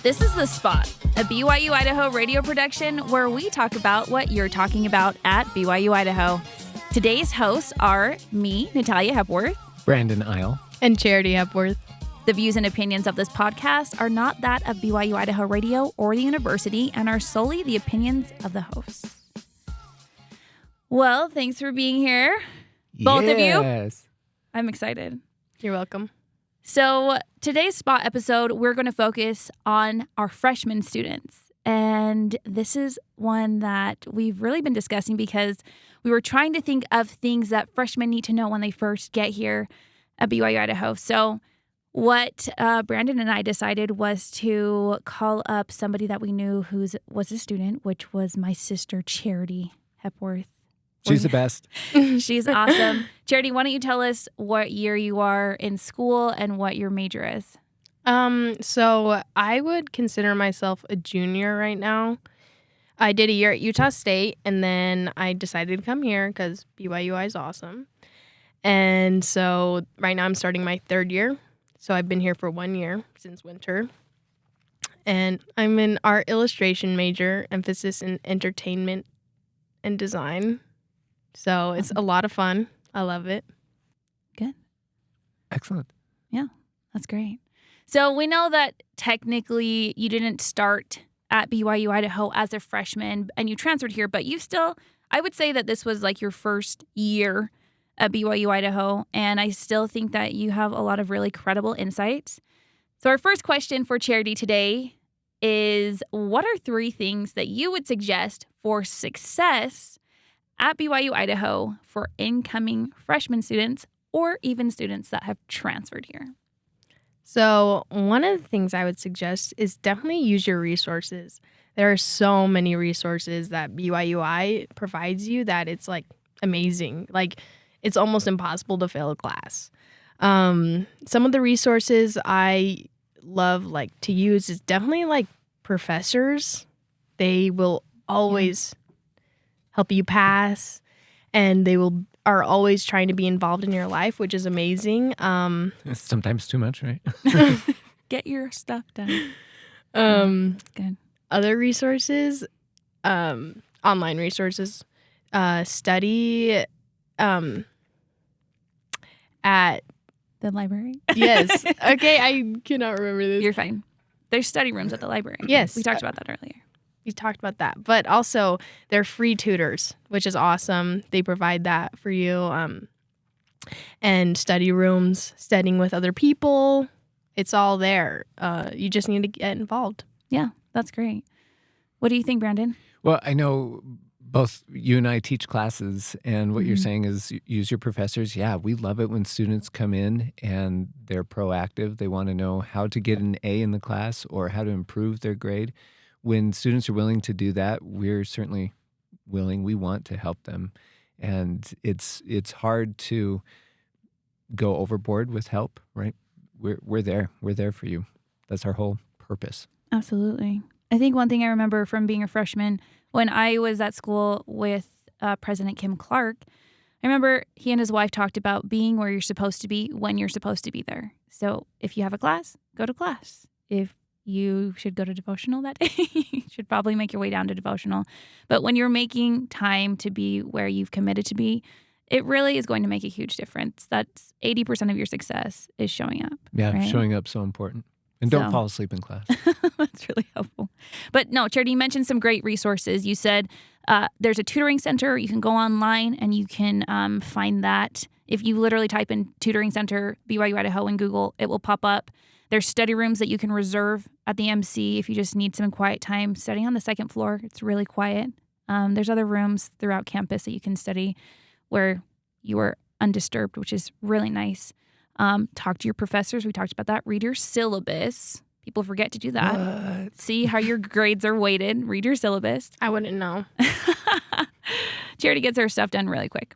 This is The Spot, a BYU-Idaho radio production where we talk about what you're talking about at BYU-Idaho. Today's hosts are me, Natalia Hepworth, Brandon Isle, and Charity Hepworth. The views and opinions of this podcast are not that of BYU-Idaho Radio or the university and are solely the opinions of the hosts. Well, thanks for being here, both of you. Yes. I'm excited. You're welcome. So today's Spot episode, we're going to focus on our freshman students. And this is one that we've really been discussing because we were trying to think of things that freshmen need to know when they first get here at BYU-Idaho. So what Brandon and I decided was to call up somebody that we knew who was a student, which was my sister, Charity Hepworth. She's the best. She's awesome. Charity, why don't you tell us what year you are in school and what your major is? So I would consider myself a junior right now. I did a year at Utah State, and then I decided to come here because BYU is awesome. And so right now I'm starting my third year. So I've been here for 1 year since winter. And I'm an art illustration major, emphasis in entertainment and design. So it's a lot of fun. I love it. Good. Excellent. Yeah, that's great. So we know that technically you didn't start at BYU-Idaho as a freshman and you transferred here, but you still, I would say that this was like your first year at BYU-Idaho, and I still think that you have a lot of really credible insights. So our first question for Charity today is, what are 3 things that you would suggest for success at BYU-Idaho for incoming freshman students or even students that have transferred here? So one of the things I would suggest is definitely use your resources. There are so many resources that BYU-I provides you that it's like amazing. Like it's almost impossible to fail a class. Some of the resources I love like to use is definitely like professors. They will always help you pass, and they are always trying to be involved in your life, which is amazing. It's sometimes too much, right? Get your stuff done. Good. Other resources, online resources, study at The library? yes. Okay, I cannot remember this. You're fine. There's study rooms at the library. Yes. We talked about that earlier. We talked about that, but also they're free tutors, which is awesome. They provide that for you, and study rooms, studying with other people. It's all there. You just need to get involved. Yeah, that's great. What do you think, Brandon? Well, I know both you and I teach classes, and what you're saying is use your professors. Yeah, we love it when students come in and they're proactive. They want to know how to get an A in the class or how to improve their grade. When students are willing to do that, we're certainly willing. We want to help them. And it's hard to go overboard with help, right? We're there. We're there for you. That's our whole purpose. Absolutely. I think one thing I remember from being a freshman, when I was at school with President Kim Clark, I remember he and his wife talked about being where you're supposed to be when you're supposed to be there. So if you have a class, go to class. If you should go to devotional that day, you should probably make your way down to devotional. But when you're making time to be where you've committed to be, it really is going to make a huge difference. That's 80% of your success is showing up. Yeah, right? showing up so important. And don't fall asleep in class. That's really helpful. But no, Charity, you mentioned some great resources. You said there's a tutoring center. You can go online and you can find that. If you literally type in tutoring center, BYU-Idaho in Google, it will pop up. There's study rooms that you can reserve at the MC if you just need some quiet time studying on the second floor. It's really quiet. There's other rooms throughout campus that you can study where you are undisturbed, which is really nice. Talk to your professors. We talked about that. Read your syllabus. People forget to do that. What? See how your grades are weighted. Read your syllabus. I wouldn't know. Charity gets her stuff done really quick.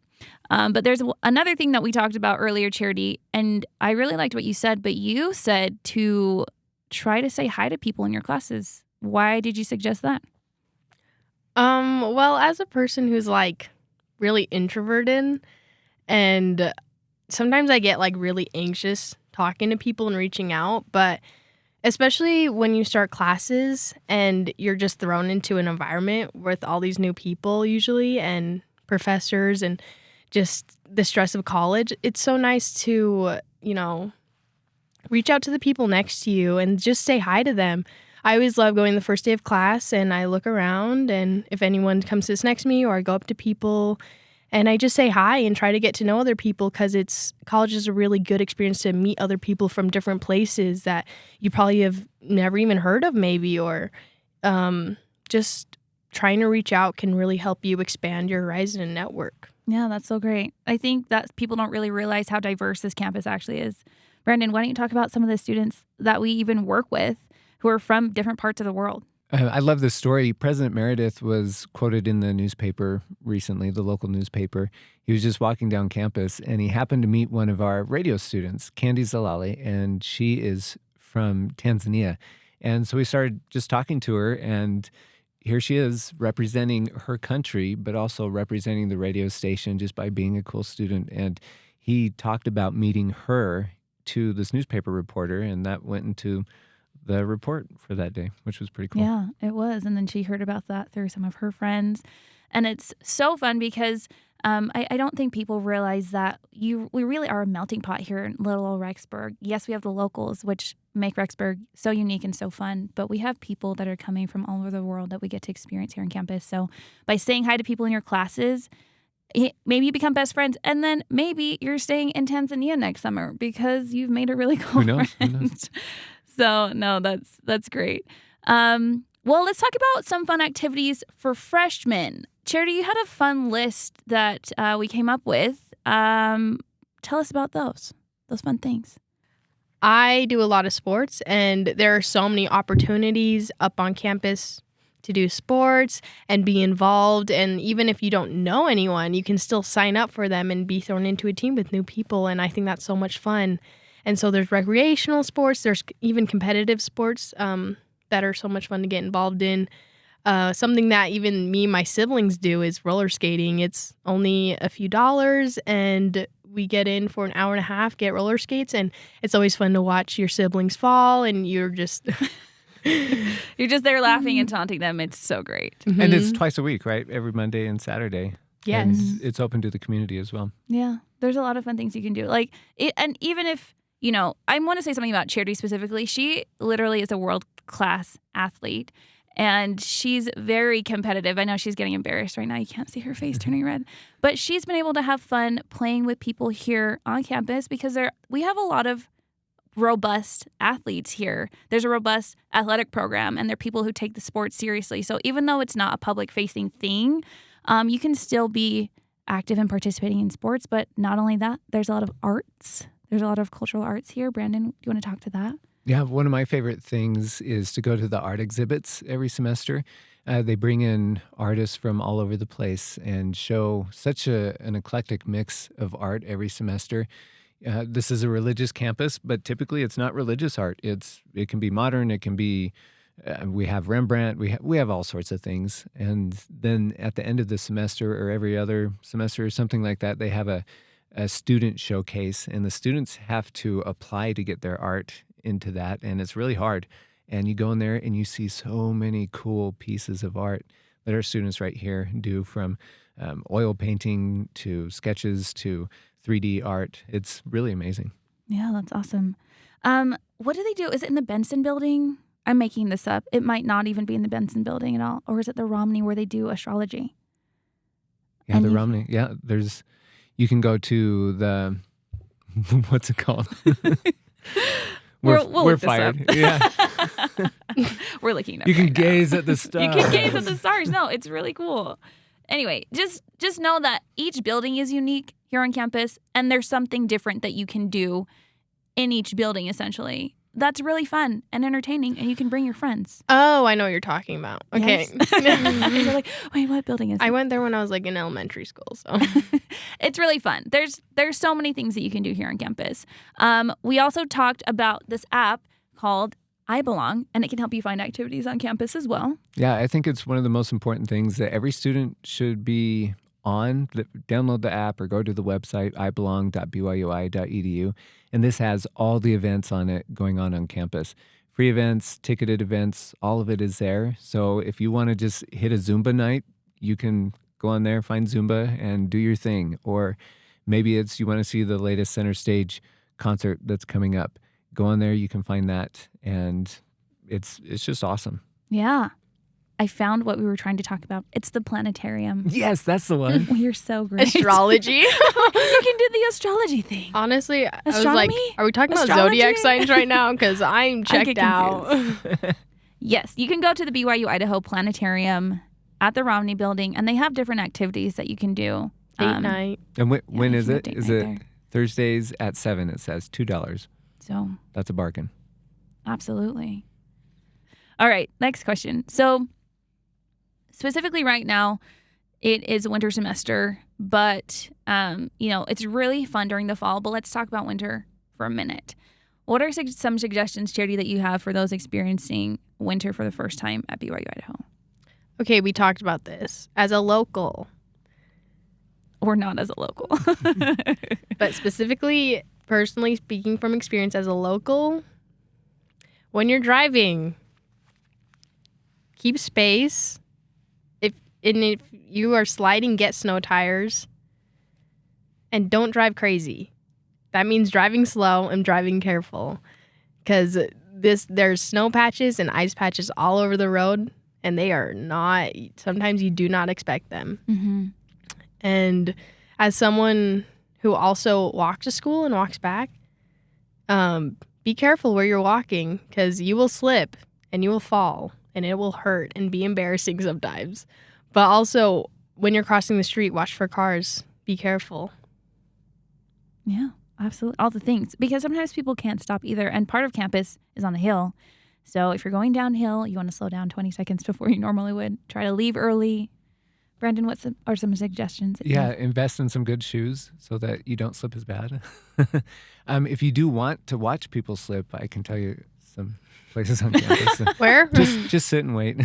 But there's another thing that we talked about earlier, Charity, and I really liked what you said, but you said to try to say hi to people in your classes. Why did you suggest that? Well, as a person who's like really introverted, and sometimes I get like really anxious talking to people and reaching out, but especially when you start classes and you're just thrown into an environment with all these new people usually and professors and just the stress of college. It's so nice to, reach out to the people next to you and just say hi to them. I always love going the first day of class and I look around, and if anyone comes to sit next to me, or I go up to people and I just say hi and try to get to know other people, because college is a really good experience to meet other people from different places that you probably have never even heard of maybe, or just trying to reach out can really help you expand your horizon and network. Yeah, that's so great. I think that people don't really realize how diverse this campus actually is. Brandon, why don't you talk about some of the students that we even work with who are from different parts of the world? I love this story. President Meredith was quoted in the newspaper recently, the local newspaper. He was just walking down campus, and he happened to meet one of our radio students, Candy Zalali, and she is from Tanzania. And so we started just talking to her, and here she is representing her country, but also representing the radio station just by being a cool student. And he talked about meeting her to this newspaper reporter, and that went into the report for that day, which was pretty cool. Yeah, it was. And then she heard about that through some of her friends. And it's so fun because I don't think people realize that we really are a melting pot here in little old Rexburg. Yes, we have the locals, which make Rexburg so unique and so fun, but we have people that are coming from all over the world that we get to experience here on campus. So by saying hi to people in your classes, maybe you become best friends, and then maybe you're staying in Tanzania next summer because you've made a really cool friend. Who knows? So, no, that's great. Well, let's talk about some fun activities for freshmen. Charity, you had a fun list that we came up with. Tell us about those fun things. I do a lot of sports, and there are so many opportunities up on campus to do sports and be involved. And even if you don't know anyone, you can still sign up for them and be thrown into a team with new people. And I think that's so much fun. And so there's recreational sports, there's even competitive sports that are so much fun to get involved in. Something that even me and my siblings do is roller skating. It's only a few dollars, and we get in for an hour and a half, get roller skates, and it's always fun to watch your siblings fall, and you're just... You're just there laughing and taunting them. It's so great. Mm-hmm. And it's twice a week, right? Every Monday and Saturday. Yes. And it's open to the community as well. Yeah, there's a lot of fun things you can do. And even if, I want to say something about Charity specifically. She literally is a world-class athlete, and she's very competitive. I know she's getting embarrassed right now. You can't see her face turning red. But she's been able to have fun playing with people here on campus because we have a lot of robust athletes here. There's a robust athletic program, and there are people who take the sport seriously. So even though it's not a public-facing thing, you can still be active and participating in sports. But not only that, there's a lot of arts. There's a lot of cultural arts here. Brandon, do you want to talk to that? Yeah, one of my favorite things is to go to the art exhibits every semester. They bring in artists from all over the place and show such an eclectic mix of art every semester. This is a religious campus, but typically it's not religious art. It can be modern. It can be, we have Rembrandt. We have all sorts of things. And then at the end of the semester or every other semester or something like that, they have a student showcase, and the students have to apply to get their art into that, and it's really hard. And you go in there and you see so many cool pieces of art that our students right here do, from oil painting to sketches to 3D art. It's really amazing. Yeah, that's awesome. What do they do? Is it in the Benson building? I'm making this up. It might not even be in the Benson building at all. Or is it the Romney where they do astrology? Yeah, the Romney. Yeah, you can go to the, what's it called? We'll we're look this fired. up. Yeah. We're looking up. You can right gaze now. at the stars. You can gaze at the stars. No, it's really cool. Anyway, just know that each building is unique here on campus, and there's something different that you can do in each building, essentially. That's really fun and entertaining, and you can bring your friends. Oh, I know what you're talking about. Okay. Yes. You're like, wait, what building is it? I went there when I was in elementary school, so. It's really fun. There's so many things that you can do here on campus. We also talked about this app called I Belong, and it can help you find activities on campus as well. Yeah, I think it's one of the most important things that every student should be on. Download the app or go to the website, ibelong.byui.edu. And this has all the events on it going on campus, free events, ticketed events, all of it is there. So if you want to just hit a Zumba night, you can go on there, find Zumba, and do your thing. Or maybe it's you want to see the latest Center Stage concert that's coming up. Go on there, you can find that, and it's just awesome. Yeah. I found what we were trying to talk about. It's the planetarium. Yes, that's the one. You're so great. Astrology. You can do the astrology thing. Honestly, I was Astronomy? like, are we talking about Astrology? zodiac signs right now? Because I'm I checked get out. Yes, you can go to the BYU-Idaho planetarium at the Romney building, and they have different activities that you can do. Date night. And when you is can it? do date Is night it there. Thursdays at 7? It says $2. So, That's a bargain. absolutely. All right, next question. So, specifically right now, it is winter semester, but, it's really fun during the fall. But let's talk about winter for a minute. What are some suggestions, Charity, that you have for those experiencing winter for the first time at BYU-Idaho? Okay, we talked about this. As a local, Or not as a local. but specifically, personally speaking from experience as a local, when you're driving, keep space. If you are sliding, get snow tires. And don't drive crazy. That means driving slow and driving careful. Because there's snow patches and ice patches all over the road. And they are not, sometimes you do not expect them. Mm-hmm. And as someone who also walks to school and walks back, be careful where you're walking because you will slip and you will fall and it will hurt and be embarrassing sometimes. But also, when you're crossing the street, watch for cars. Be careful. Yeah, absolutely. All the things. Because sometimes people can't stop either. And part of campus is on a hill. So if you're going downhill, you want to slow down 20 seconds before you normally would. Try to leave early. Brandon, what are some suggestions? Yeah, invest in some good shoes so that you don't slip as bad. If you do want to watch people slip, I can tell you some places on campus. Where? Just sit and wait.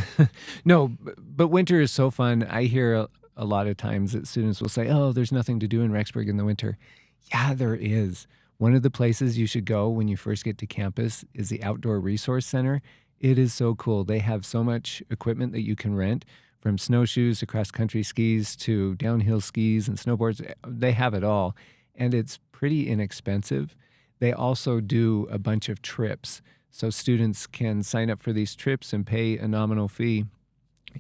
No, but winter is so fun. I hear a lot of times that students will say, oh, there's nothing to do in Rexburg in the winter. Yeah, there is. One of the places you should go when you first get to campus is the Outdoor Resource Center. It is so cool. They have so much equipment that you can rent, from snowshoes to cross-country skis to downhill skis and snowboards. They have it all, and it's pretty inexpensive. They also do a bunch of trips, so students can sign up for these trips and pay a nominal fee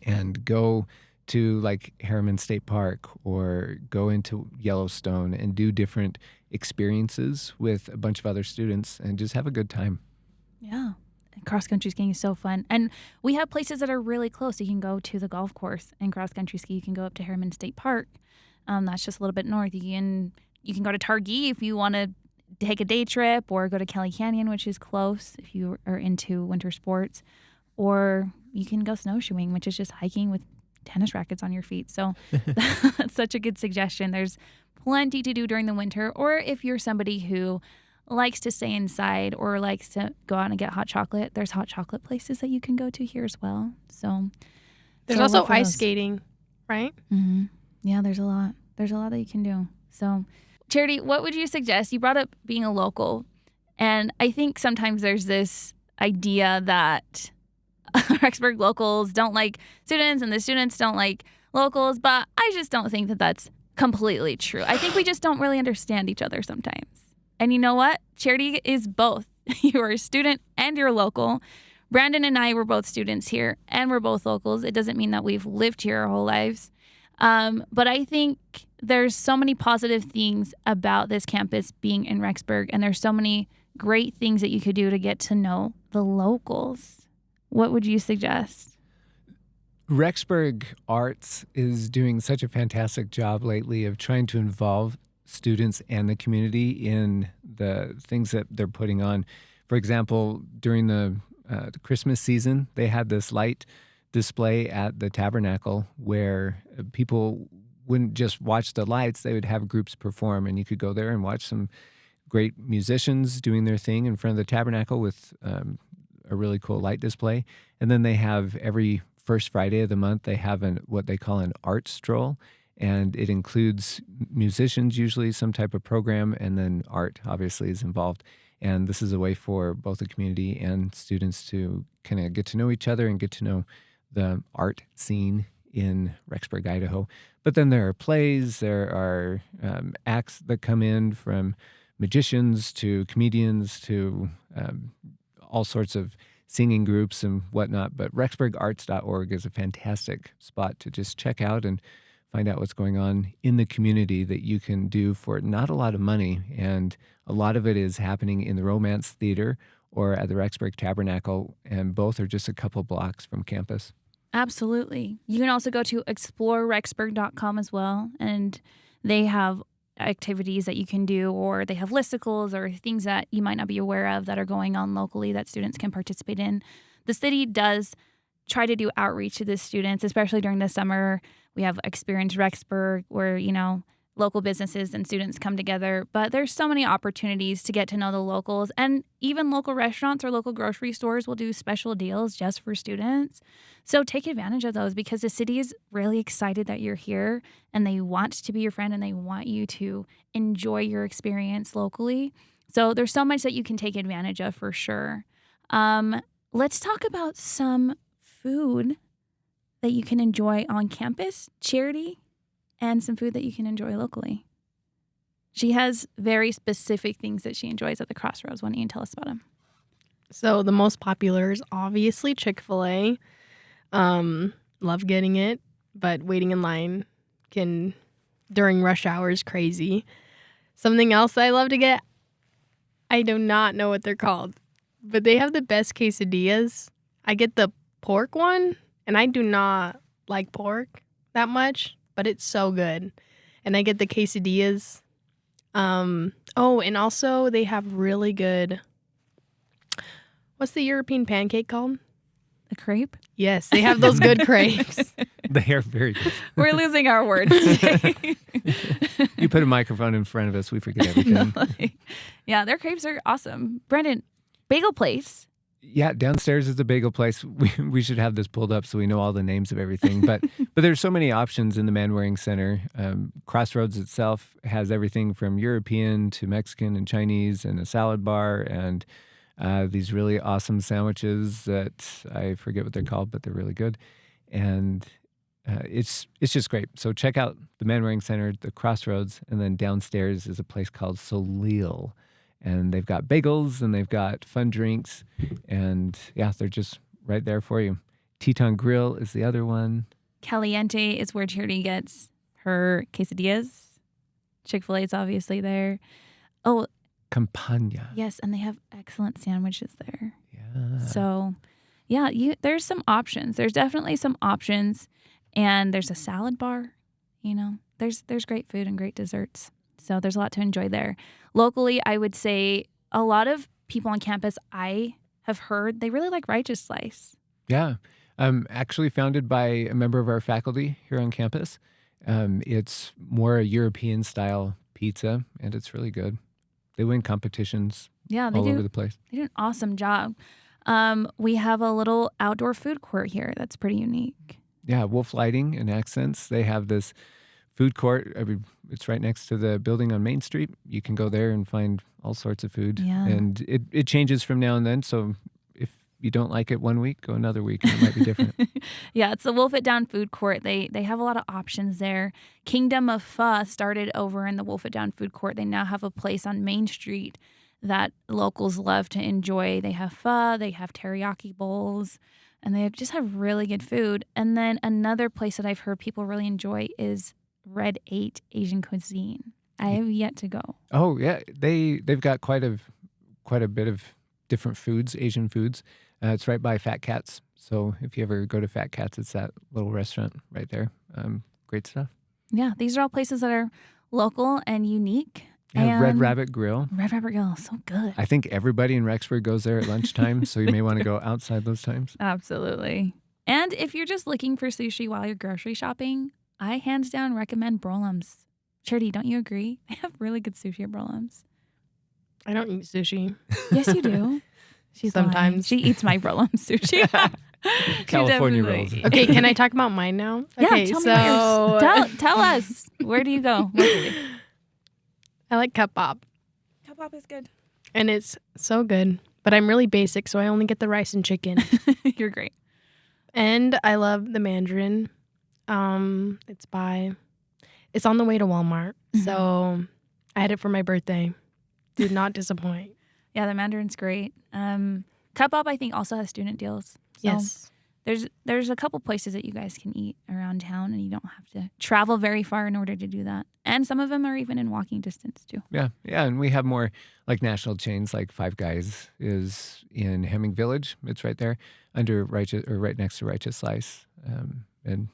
and go to like Harriman State Park or go into Yellowstone and do different experiences with a bunch of other students and just have a good time. Yeah. Cross-country skiing is so fun. And we have places that are really close. You can go to the golf course and cross-country ski. You can go up to Harriman State Park. That's just a little bit north. You can go to Targhee if you want to take a day trip, or go to Kelly Canyon, which is close if you are into winter sports. Or you can go snowshoeing, which is just hiking with tennis rackets on your feet. So that's such a good suggestion. There's plenty to do during the winter. Or if you're somebody who likes to stay inside or likes to go out and get hot chocolate, there's hot chocolate places that you can go to here as well. So There's also ice skating, right? Mm-hmm. Yeah, there's a lot. There's a lot that you can do. So, Charity, what would you suggest? You brought up being a local, and I think sometimes there's this idea that Rexburg locals don't like students and the students don't like locals, but I just don't think that that's completely true. I think we just don't really understand each other sometimes. And you know what? Charity is both. You are a student and you're local. Brandon and I were both students here and we're both locals. It doesn't mean that we've lived here our whole lives. But I think there's so many positive things about this campus being in Rexburg, and there's so many great things that you could do to get to know the locals. What would you suggest? Rexburg Arts is doing such a fantastic job lately of trying to involve students and the community in the things that they're putting on. For example, during the Christmas season, they had this light display at the Tabernacle where people wouldn't just watch the lights, they would have groups perform, and you could go there and watch some great musicians doing their thing in front of the Tabernacle with a really cool light display. And then they have every first Friday of the month, they have what they call an art stroll, and it includes musicians, usually some type of program, and then art obviously is involved. And this is a way for both the community and students to kind of get to know each other and get to know the art scene in Rexburg, Idaho. But then there are plays, there are acts that come in, from magicians to comedians to all sorts of singing groups and whatnot. But rexburgarts.org is a fantastic spot to just check out and find out what's going on in the community that you can do for not a lot of money. And a lot of it is happening in the Romance Theater or at the Rexburg Tabernacle, and both are just a couple blocks from campus. Absolutely. You can also go to explorerexburg.com as well, and they have activities that you can do, or they have listicles or things that you might not be aware of that are going on locally that students can participate in. The city does try to do outreach to the students, especially during the summer. We have Experience Rexburg where, local businesses and students come together. But there's so many opportunities to get to know the locals, and even local restaurants or local grocery stores will do special deals just for students. So take advantage of those, because the city is really excited that you're here and they want to be your friend and they want you to enjoy your experience locally. So there's so much that you can take advantage of for sure. Let's talk about some food that you can enjoy on campus, Charity, and some food that you can enjoy locally. She has very specific things that she enjoys at the Crossroads. Why don't you tell us about them? So the most popular is obviously Chick-fil-A. Love getting it, but waiting in line during rush hour is crazy. Something else I love to get, I do not know what they're called, but they have the best quesadillas. I get the pork one, and I do not like pork that much, but it's so good. And I get the quesadillas. And also they have really good, what's the European pancake called? A crepe? Yes, they have those good crepes. They are very good. We're losing our words today. You put a microphone in front of us, we forget everything. Yeah, their crepes are awesome. Brandon, bagel place. Yeah, downstairs is the bagel place. We should have this pulled up so we know all the names of everything. But there's so many options in the Man-Waring Center. Crossroads itself has everything from European to Mexican and Chinese, and a salad bar, and these really awesome sandwiches that I forget what they're called, but they're really good. And it's just great. So check out the Man-Waring Center, the Crossroads, and then downstairs is a place called Solil. And they've got bagels and they've got fun drinks. And yeah, they're just right there for you. Teton Grill is the other one. Caliente is where Charity gets her quesadillas. Chick-fil-A is obviously there. Oh, Campagna. yes, and they have excellent sandwiches there. Yeah. So, yeah, there's some options. There's definitely some options. And there's a salad bar. There's great food and great desserts. So there's a lot to enjoy there. Locally, I would say a lot of people on campus, I have heard, they really like Righteous Slice. Yeah. Actually founded by a member of our faculty here on campus. It's more a European style pizza, and it's really good. They win competitions over the place. They do an awesome job. We have a little outdoor food court here that's pretty unique. Yeah, Wolf Lighting and Accents. They have this food court. It's right next to the building on Main Street. You can go there and find all sorts of food. Yeah. And it changes from now and then. So if you don't like it one week, go another week, and it might be different. Yeah, it's the Wolf It Down food court. They have a lot of options there. Kingdom of Pho started over in the Wolf It Down food court. They now have a place on Main Street that locals love to enjoy. They have pho, they have teriyaki bowls, and they just have really good food. And then another place that I've heard people really enjoy is Red 8 Asian Cuisine. I have yet to go. Oh yeah, they've got quite a bit of different foods, Asian foods. It's right by Fat Cats. So if you ever go to Fat Cats, it's that little restaurant right there. Great stuff. Yeah, these are all places that are local and unique. Yeah, Red Rabbit Grill. Red Rabbit Grill, so good. I think everybody in Rexburg goes there at lunchtime, so you may want to go outside those times. Absolutely. And if you're just looking for sushi while you're grocery shopping, I hands down recommend Brolam's. Charity, don't you agree? They have really good sushi at Brolam's. I don't eat sushi. Yes, you do. She's Sometimes. lying. She eats my Brolam's sushi. California rolls. Okay, can I talk about mine now? Yeah, Okay, tell me about yours. Tell us. Where do you go? I like cup pop. Cup pop is good. And it's so good. But I'm really basic, so I only get the rice and chicken. You're great. And I love the Mandarin. It's on the way to Walmart. Mhm. So I had it for my birthday. Did not disappoint. Yeah, the Mandarin's great. Cup Up, I think, also has student deals. So Yes. there's a couple places that you guys can eat around town, and you don't have to travel very far in order to do that. And some of them are even in walking distance, too. Yeah, and we have more like national chains, like Five Guys is in Hemming Village. It's right there under Righteous, or right next to Righteous Slice, and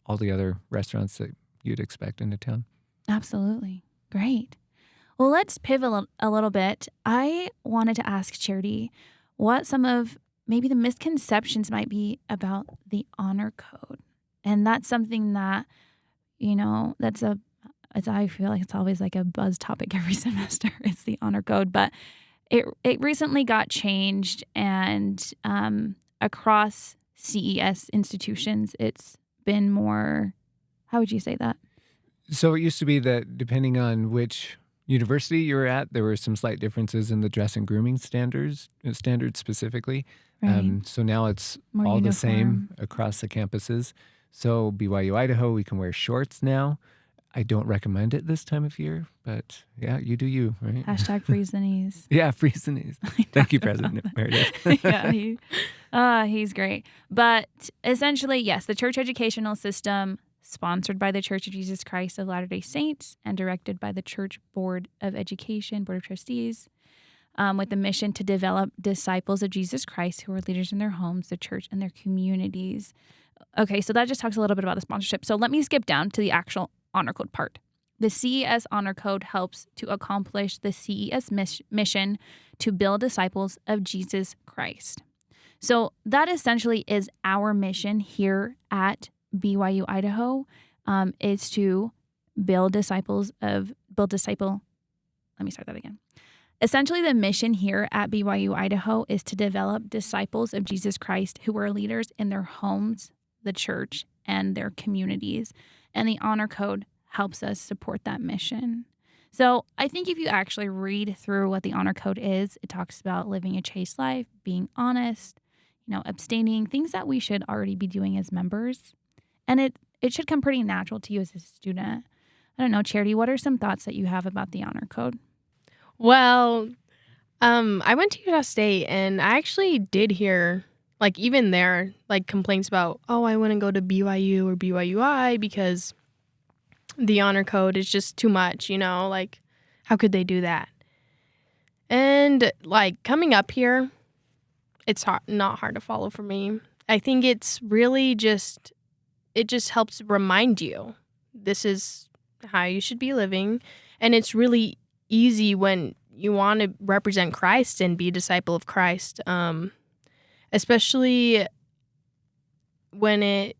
all the other restaurants that you'd expect in a town. Absolutely. Great. Well, let's pivot a little bit. I wanted to ask Charity what some of maybe the misconceptions might be about the honor code. And that's something that, I feel like it's always like a buzz topic every semester. It's the honor code. But it recently got changed, and across CES institutions, it's been more, how would you say that? So it used to be that depending on which university you were at, there were some slight differences in the dress and grooming standards specifically. Right. So now it's More all the same uniform. across the campuses. So BYU-Idaho, we can wear shorts now. I don't recommend it this time of year, but yeah, you do you, right? Hashtag freeze the knees. Yeah, freeze the knees. Thank you, President Meredith. Yeah, he's great. But essentially, yes, the church educational system, sponsored by the Church of Jesus Christ of Latter-day Saints and directed by the Church Board of Education, Board of Trustees, with the mission to develop disciples of Jesus Christ who are leaders in their homes, the church, and their communities. Okay, so that just talks a little bit about the sponsorship. So let me skip down to the actual honor code part. The CES honor code helps to accomplish the CES mission to build disciples of Jesus Christ. So that essentially is our mission here at BYU-Idaho, is to build disciple. Let me start that again. Essentially, the mission here at BYU-Idaho is to develop disciples of Jesus Christ who are leaders in their homes, the church, and their communities. And the honor code helps us support that mission. So I think if you actually read through what the honor code is, it talks about living a chaste life, being honest, abstaining, things that we should already be doing as members. And it should come pretty natural to you as a student. I don't know, Charity, what are some thoughts that you have about the honor code? Well, I went to Utah State, and I actually did hear, like, even there, like, complaints about, oh, I wouldn't go to BYU or BYU-I because the honor code is just too much, like, how could they do that? And, like, coming up here, it's not hard to follow for me. I think it's really it just helps remind you this is how you should be living. And it's really easy when you want to represent Christ and be a disciple of Christ, especially when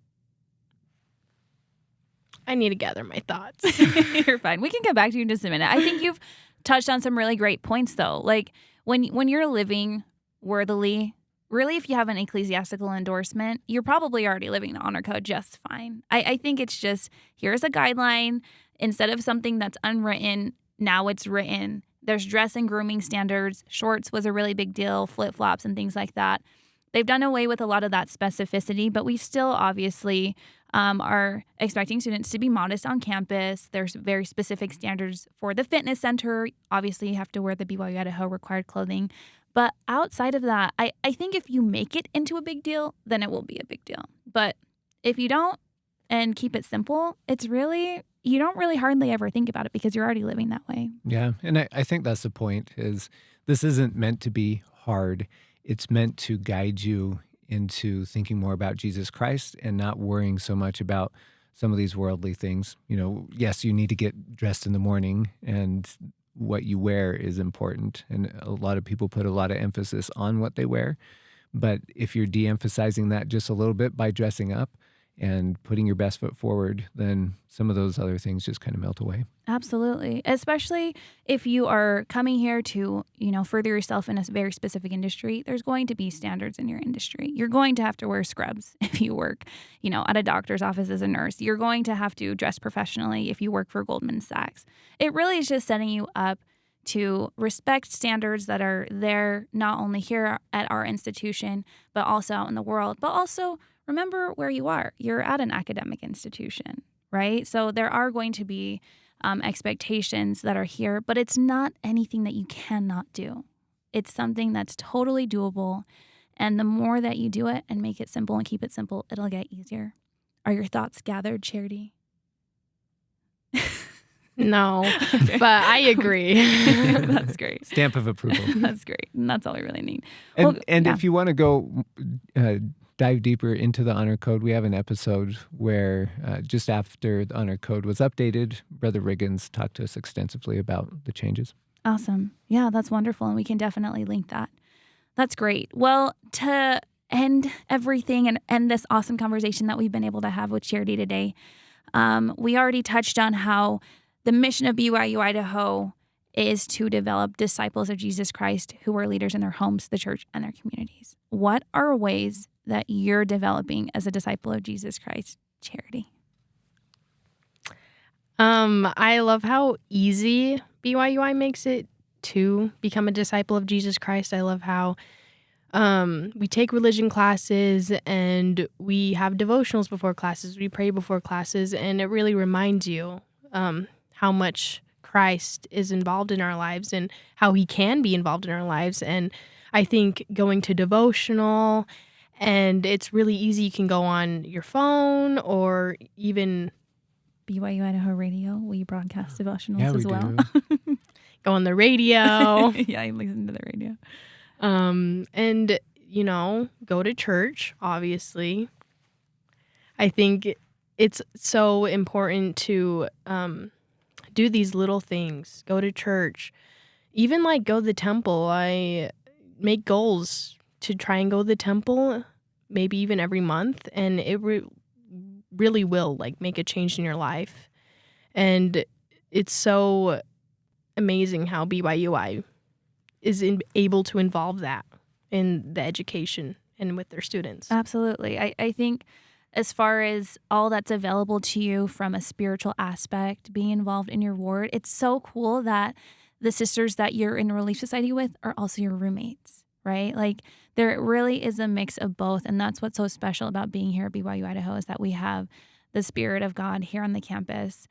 I need to gather my thoughts. You're fine. We can come back to you in just a minute. I think you've touched on some really great points, though. Like when you're living worthily, really, if you have an ecclesiastical endorsement, you're probably already living the honor code just fine. I think it's just, here's a guideline. Instead of something that's unwritten, now it's written. There's dress and grooming standards. Shorts was a really big deal, flip-flops and things like that. They've done away with a lot of that specificity, but we still obviously are expecting students to be modest on campus. There's very specific standards for the fitness center. Obviously, you have to wear the BYU-Idaho required clothing. But outside of that, I think if you make it into a big deal, then it will be a big deal. But if you don't and keep it simple, you don't really hardly ever think about it because you're already living that way. Yeah, and I think that's the point, is this isn't meant to be hard. It's meant to guide you into thinking more about Jesus Christ and not worrying so much about some of these worldly things. Yes, you need to get dressed in the morning, and what you wear is important. And a lot of people put a lot of emphasis on what they wear. But if you're de-emphasizing that just a little bit by dressing up and putting your best foot forward, then some of those other things just kind of melt away. Absolutely. Especially if you are coming here to, further yourself in a very specific industry, there's going to be standards in your industry. You're going to have to wear scrubs if you work, at a doctor's office as a nurse. You're going to have to dress professionally if you work for Goldman Sachs. It really is just setting you up to respect standards that are there not only here at our institution, but also out in the world. But also remember where you are. You're at an academic institution, right? So there are going to be expectations that are here, but it's not anything that you cannot do. It's something that's totally doable. And the more that you do it and make it simple and keep it simple, it'll get easier. Are your thoughts gathered, Charity? No, but I agree. That's great. Stamp of approval. That's great. And that's all we really need. And if you want to go dive deeper into the honor code, we have an episode where just after the honor code was updated, Brother Riggins talked to us extensively about the changes. Awesome. Yeah, that's wonderful. And we can definitely link that. That's great. Well, to end everything and end this awesome conversation that we've been able to have with Charity today, we already touched on how the mission of BYU-Idaho is to develop disciples of Jesus Christ who are leaders in their homes, the church, and their communities. What are ways that you're developing as a disciple of Jesus Christ, Charity? I love how easy BYU-I makes it to become a disciple of Jesus Christ. I love how we take religion classes and we have devotionals before classes. We pray before classes, and it really reminds you how much Christ is involved in our lives and how he can be involved in our lives. And I think going to devotional, and it's really easy. You can go on your phone or even BYU-Idaho radio. We broadcast devotionals as well. Do. Go on the radio. Yeah, I listen to the radio. And, go to church, obviously. I think it's so important to do these little things. Go to church. Even, go to the temple. I make goals to try and go to the temple, maybe even every month, and it really will, make a change in your life. And it's so amazing how BYU-I is able to involve that in the education and with their students. Absolutely. I think as far as all that's available to you from a spiritual aspect, being involved in your ward, it's so cool that the sisters that you're in Relief Society with are also your roommates, right? There really is a mix of both, and that's what's so special about being here at BYU-Idaho is that we have the Spirit of God here on the campus,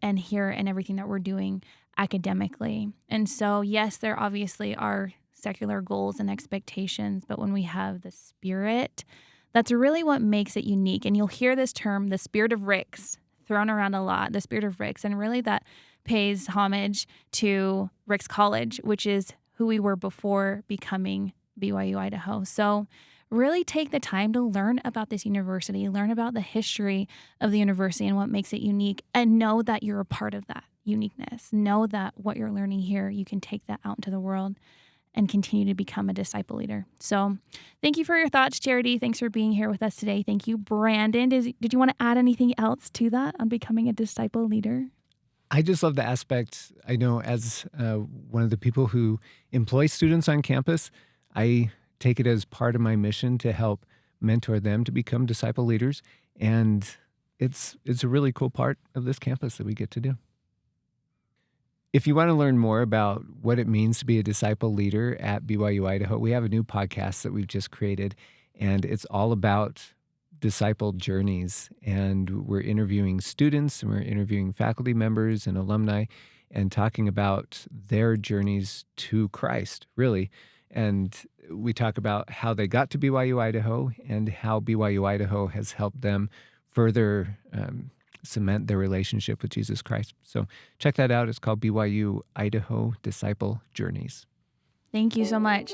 and here in everything that we're doing academically. And so, yes, there obviously are secular goals and expectations, but when we have the Spirit, that's really what makes it unique. And you'll hear this term, the Spirit of Ricks, thrown around a lot, the Spirit of Ricks, and really that pays homage to Ricks College, which is who we were before becoming BYU-Idaho. So really take the time to learn about this university, learn about the history of the university and what makes it unique, and know that you're a part of that uniqueness. Know that what you're learning here, you can take that out into the world and continue to become a disciple leader. So thank you for your thoughts, Charity. Thanks for being here with us today. Thank you, Brandon. Did you want to add anything else to that on becoming a disciple leader? I just love the aspect. I know as one of the people who employ students on campus, I take it as part of my mission to help mentor them to become disciple leaders. And it's a really cool part of this campus that we get to do. If you want to learn more about what it means to be a disciple leader at BYU-Idaho, we have a new podcast that we've just created, and it's all about disciple journeys. And we're interviewing students, and we're interviewing faculty members and alumni, and talking about their journeys to Christ, really. And we talk about how they got to BYU-Idaho and how BYU-Idaho has helped them further cement their relationship with Jesus Christ. So check that out. It's called BYU-Idaho Disciple Journeys. Thank you so much.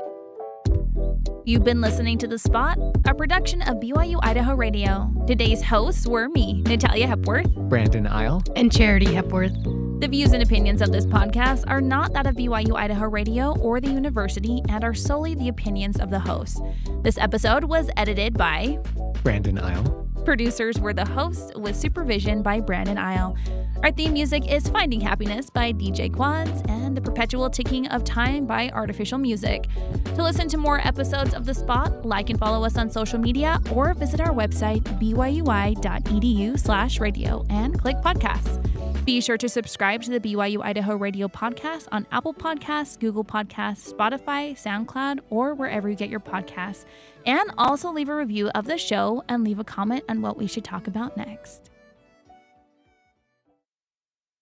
You've been listening to The Spot, a production of BYU-Idaho Radio. Today's hosts were me, Natalia Hepworth, Brandon Isle, and Charity Hepworth. The views and opinions of this podcast are not that of BYU-Idaho Radio or the university and are solely the opinions of the hosts. This episode was edited by Brandon Isle. Producers were the hosts with supervision by Brandon Isle. Our theme music is Finding Happiness by DJ Quads and The Perpetual Ticking of Time by Artificial Music. To listen to more episodes of The Spot, like and follow us on social media or visit our website, byui.edu/radio, and click podcasts. Be sure to subscribe to the BYU Idaho Radio podcast on Apple Podcasts, Google Podcasts, Spotify, SoundCloud, or wherever you get your podcasts. And also leave a review of the show and leave a comment on what we should talk about next.